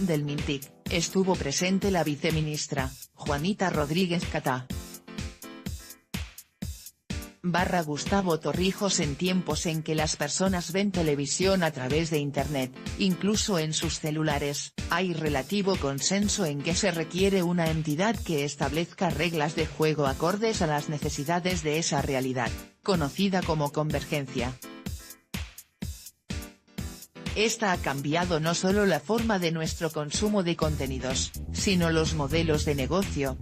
del Mintic, estuvo presente la viceministra, Juanita Rodríguez Catá. Gustavo Torrijos. En tiempos en que las personas ven televisión a través de Internet, incluso en sus celulares, hay relativo consenso en que se requiere una entidad que establezca reglas de juego acordes a las necesidades de esa realidad, conocida como convergencia. Esta ha cambiado no solo la forma de nuestro consumo de contenidos, sino los modelos de negocio.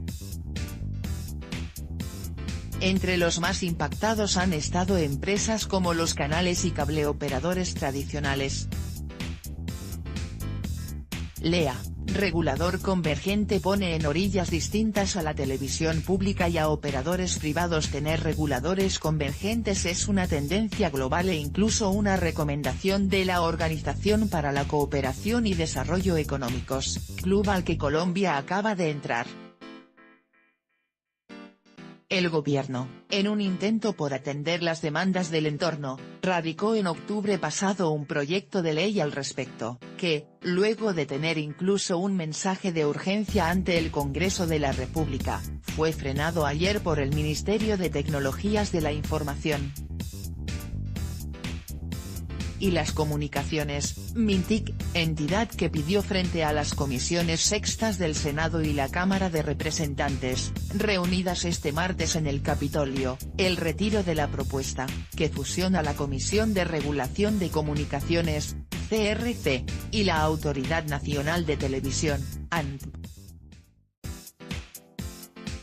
Entre los más impactados han estado empresas como los canales y cableoperadores tradicionales. LEA, regulador convergente, pone en orillas distintas a la televisión pública y a operadores privados. Tener reguladores convergentes es una tendencia global e incluso una recomendación de la Organización para la Cooperación y Desarrollo Económicos, club al que Colombia acaba de entrar. El gobierno, en un intento por atender las demandas del entorno, radicó en octubre pasado un proyecto de ley al respecto, que, luego de tener incluso un mensaje de urgencia ante el Congreso de la República, fue frenado ayer por el Ministerio de Tecnologías de la Información y las Comunicaciones, Mintic, entidad que pidió frente a las comisiones sextas del Senado y la Cámara de Representantes, reunidas este martes en el Capitolio, el retiro de la propuesta, que fusiona la Comisión de Regulación de Comunicaciones, CRC, y la Autoridad Nacional de Televisión, ANTV.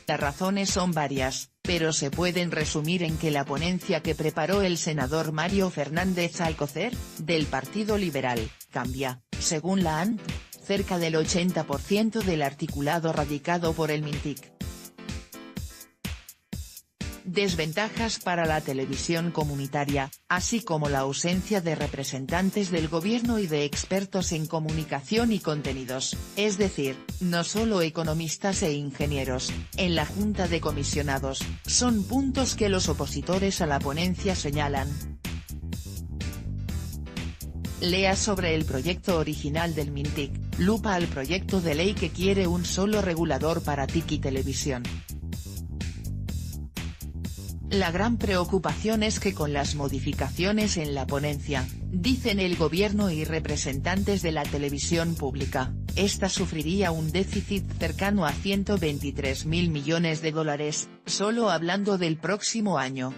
Las razones son varias, pero se pueden resumir en que la ponencia que preparó el senador Mario Fernández Alcocer, del Partido Liberal, cambia, según la ANTV, cerca del 80% del articulado radicado por el Mintic. Desventajas para la televisión comunitaria, así como la ausencia de representantes del gobierno y de expertos en comunicación y contenidos, es decir, no solo economistas e ingenieros, en la Junta de Comisionados, son puntos que los opositores a la ponencia señalan. Lea sobre el proyecto original del Mintic, lupa al proyecto de ley que quiere un solo regulador para TIC y televisión. La gran preocupación es que con las modificaciones en la ponencia, dicen el gobierno y representantes de la televisión pública, esta sufriría un déficit cercano a $123.000 millones, solo hablando del próximo año.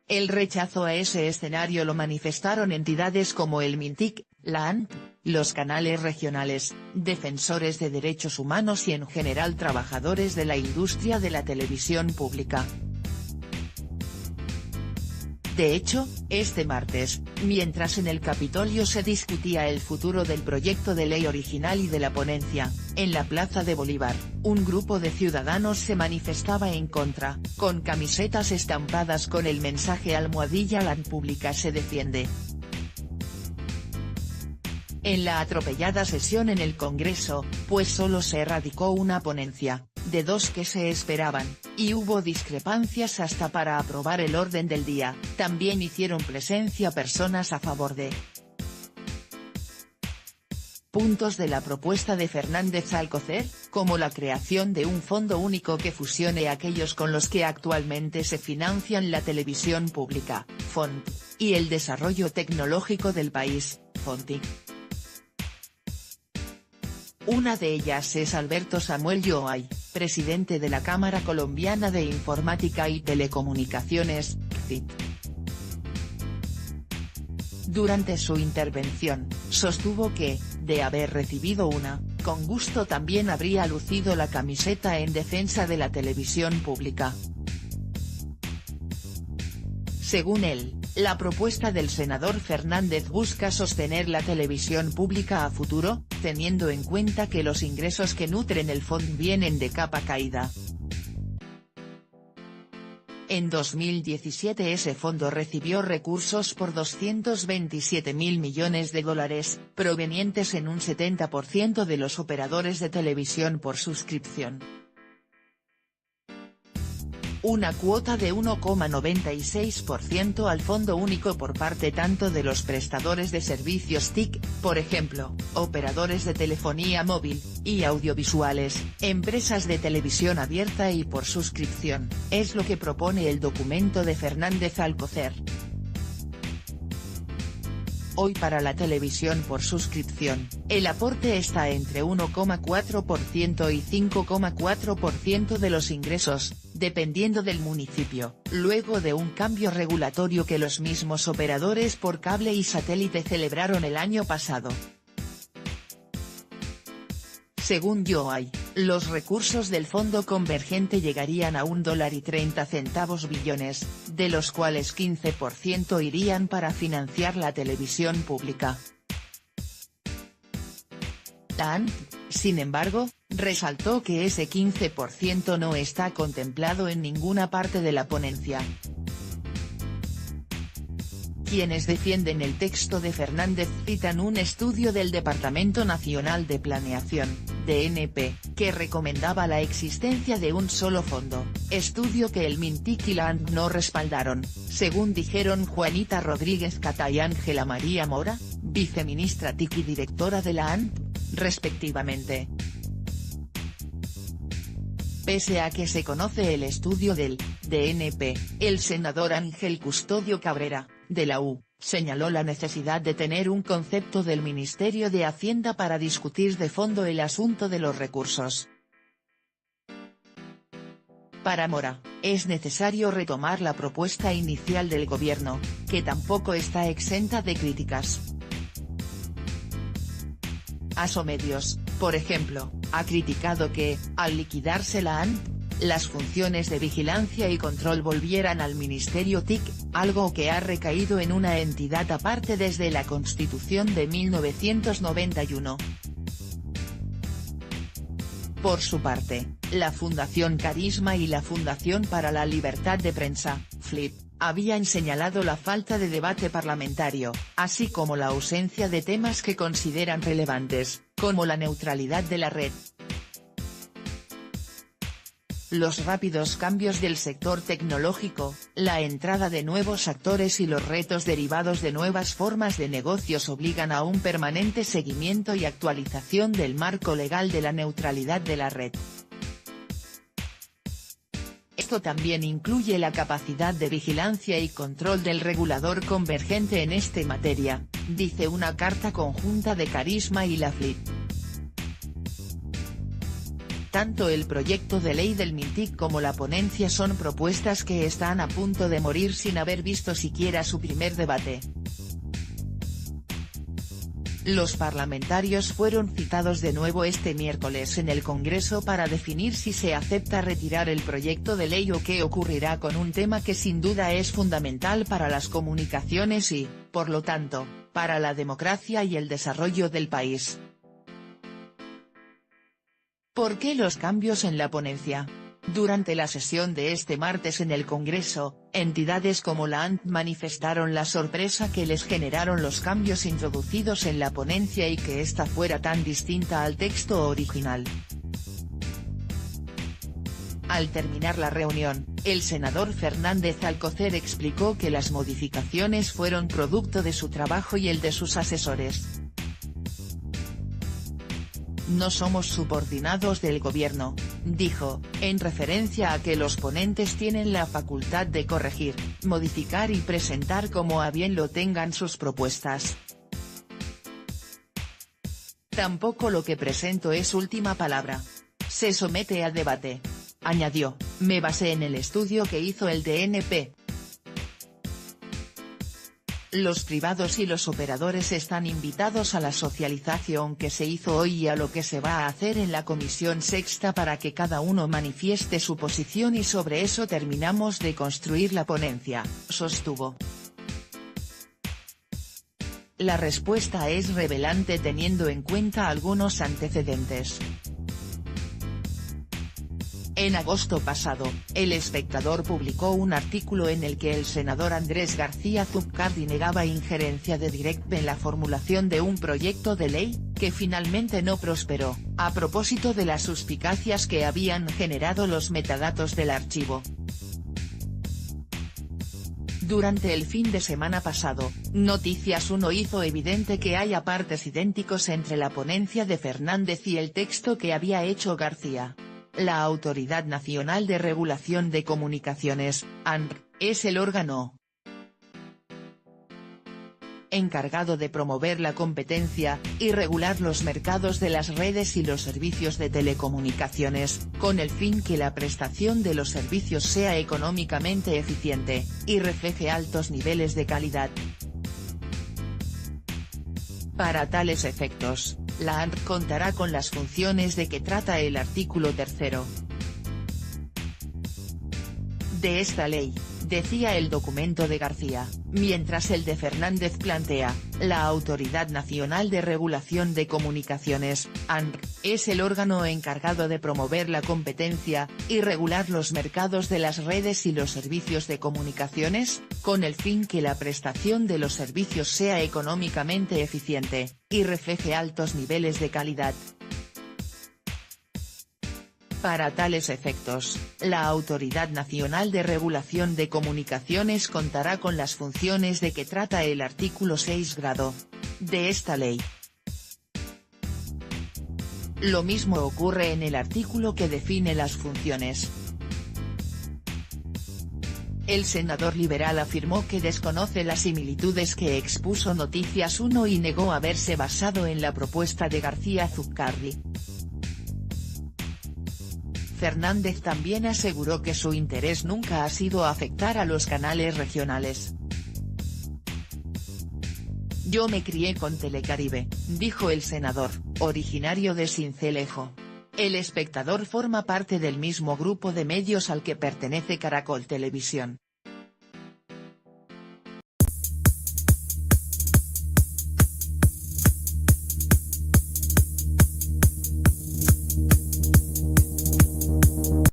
El rechazo a ese escenario lo manifestaron entidades como el Mintic, la ANTV, los canales regionales, defensores de derechos humanos y en general trabajadores de la industria de la televisión pública. De hecho, este martes, mientras en el Capitolio se discutía el futuro del proyecto de ley original y de la ponencia, en la Plaza de Bolívar, un grupo de ciudadanos se manifestaba en contra, con camisetas estampadas con el mensaje almohadilla "La pública se defiende". En la atropellada sesión en el Congreso, pues solo se radicó una ponencia, de dos que se esperaban, y hubo discrepancias hasta para aprobar el orden del día, también hicieron presencia personas a favor de puntos de la propuesta de Fernández Alcocer, como la creación de un fondo único que fusione aquellos con los que actualmente se financian la televisión pública, FONT, y el desarrollo tecnológico del país, FONTIC. Una de ellas es Alberto Samuel Yoay, presidente de la Cámara Colombiana de Informática y Telecomunicaciones, CIT. Durante su intervención, sostuvo que, de haber recibido una, con gusto también habría lucido la camiseta en defensa de la televisión pública. Según él, la propuesta del senador Fernández busca sostener la televisión pública a futuro, teniendo en cuenta que los ingresos que nutren el fondo vienen de capa caída. En 2017 ese fondo recibió recursos por $227.000 millones, provenientes en un 70% de los operadores de televisión por suscripción. una cuota de 1,96% al Fondo Único por parte tanto de los prestadores de servicios TIC, por ejemplo, operadores de telefonía móvil, y audiovisuales, empresas de televisión abierta y por suscripción, es lo que propone el documento de Fernández Alcocer. Hoy para la televisión por suscripción, el aporte está entre 1,4% y 5,4% de los ingresos, dependiendo del municipio, luego de un cambio regulatorio que los mismos operadores por cable y satélite celebraron el año pasado. Según Yoay, los recursos del fondo convergente llegarían a $1,30 billones, de los cuales 15% irían para financiar la televisión pública. La ANP, sin embargo, resaltó que ese 15% no está contemplado en ninguna parte de la ponencia. Quienes defienden el texto de Fernández citan un estudio del Departamento Nacional de Planeación, DNP, que recomendaba la existencia de un solo fondo, estudio que el MinTIC y la ANP no respaldaron, según dijeron Juanita Rodríguez Cata y Ángela María Mora, viceministra TIC y directora de la ANP, respectivamente. Pese a que se conoce el estudio del DNP, el senador Ángel Custodio Cabrera, de la U, señaló la necesidad de tener un concepto del Ministerio de Hacienda para discutir de fondo el asunto de los recursos. Para Mora, es necesario retomar la propuesta inicial del gobierno, que tampoco está exenta de críticas. Asomedios, por ejemplo, ha criticado que, al liquidarse la ANP, las funciones de vigilancia y control volvieran al Ministerio TIC, algo que ha recaído en una entidad aparte desde la Constitución de 1991. Por su parte, la Fundación Carisma y la Fundación para la Libertad de Prensa, FLIP, habían señalado la falta de debate parlamentario, así como la ausencia de temas que consideran relevantes, como la neutralidad de la red. Los rápidos cambios del sector tecnológico, la entrada de nuevos actores y los retos derivados de nuevas formas de negocios obligan a un permanente seguimiento y actualización del marco legal de la neutralidad de la red. Esto también incluye la capacidad de vigilancia y control del regulador convergente en esta materia, dice una carta conjunta de Carisma y la FLIP. Tanto el proyecto de ley del MinTIC como la ponencia son propuestas que están a punto de morir sin haber visto siquiera su primer debate. Los parlamentarios fueron citados de nuevo este miércoles en el Congreso para definir si se acepta retirar el proyecto de ley o qué ocurrirá con un tema que sin duda es fundamental para las comunicaciones y, por lo tanto, para la democracia y el desarrollo del país. ¿Por qué los cambios en la ponencia? Durante la sesión de este martes en el Congreso, entidades como la ANP manifestaron la sorpresa que les generaron los cambios introducidos en la ponencia y que ésta fuera tan distinta al texto original. Al terminar la reunión, el senador Fernández Alcocer explicó que las modificaciones fueron producto de su trabajo y el de sus asesores. No somos subordinados del gobierno, dijo, en referencia a que los ponentes tienen la facultad de corregir, modificar y presentar como a bien lo tengan sus propuestas. Tampoco lo que presento es última palabra. Se somete a debate. Añadió, me basé en el estudio que hizo el DNP. Los privados y los operadores están invitados a la socialización que se hizo hoy y a lo que se va a hacer en la Comisión Sexta para que cada uno manifieste su posición y sobre eso terminamos de construir la ponencia, sostuvo. La respuesta es revelante teniendo en cuenta algunos antecedentes. En agosto pasado, El Espectador publicó un artículo en el que el senador Andrés García Zuccardi negaba injerencia de Directv en la formulación de un proyecto de ley, que finalmente no prosperó, a propósito de las suspicacias que habían generado los metadatos del archivo. Durante el fin de semana pasado, Noticias 1 hizo evidente que hay partes idénticos entre la ponencia de Fernández y el texto que había hecho García. La Autoridad Nacional de Regulación de Comunicaciones, ANR, es el órgano encargado de promover la competencia, y regular los mercados de las redes y los servicios de telecomunicaciones, con el fin que la prestación de los servicios sea económicamente eficiente, y refleje altos niveles de calidad. Para tales efectos, la ANR contará con las funciones de que trata el artículo 3 de esta ley, decía el documento de García, mientras el de Fernández plantea: la Autoridad Nacional de Regulación de Comunicaciones, ANR, es el órgano encargado de promover la competencia, y regular los mercados de las redes y los servicios de comunicaciones, con el fin que la prestación de los servicios sea económicamente eficiente, y refleje altos niveles de calidad. Para tales efectos, la Autoridad Nacional de Regulación de Comunicaciones contará con las funciones de que trata el artículo 6 grado de esta ley. Lo mismo ocurre en el artículo que define las funciones. El senador liberal afirmó que desconoce las similitudes que expuso Noticias 1 y negó haberse basado en la propuesta de García Zuccardi. Fernández también aseguró que su interés nunca ha sido afectar a los canales regionales. Yo me crié con Telecaribe, dijo el senador, originario de Sincelejo. El Espectador forma parte del mismo grupo de medios al que pertenece Caracol Televisión.